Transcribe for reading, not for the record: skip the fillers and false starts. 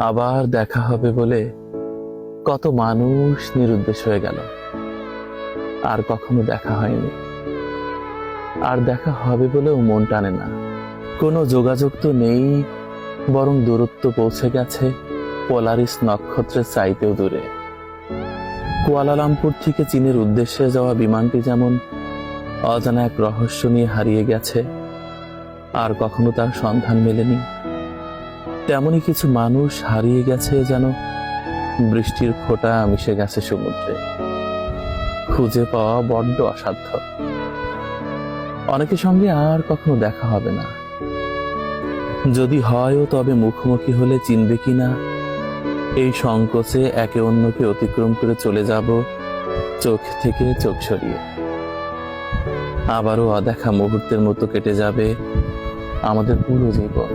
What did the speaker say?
আবার দেখা হবে বলে কত মানুষ নিরুদ্দেশ হয়ে গেল, আর কখনো দেখা হয়নি। আর দেখা হবে বলেও মন টানে না। কোনো যোগাযোগ তো নেই, বরং দূরত্ব পৌঁছে গেছে পোলারিস নক্ষত্রের চাইতেও দূরে। কুয়ালালামপুর থেকে চীনের উদ্দেশ্যে যাওয়া বিমানটি যেমন অজানা এক রহস্য নিয়ে হারিয়ে গেছে, আর কখনো তার সন্ধান মেলেনি, তেমনি কিছু মানুষ হারিয়ে গেছে যেন বৃষ্টির ফোঁটা মিশে গেছে সমুদ্রে। খুঁজে পাওয়া বড্ড অসাধ্য। অনেকের সঙ্গে আর কখনো দেখা হবে না, যদি হয়ও তবে মুখোমুখি হলে চিনবে কিনা এই সংকোচে একে অন্যকে অতিক্রম করে চলে যাব চোখ থেকে চোখ সরিয়ে। আবারও অদেখা মুহূর্তের মতো কেটে যাবে আমাদের পুরো জীবন।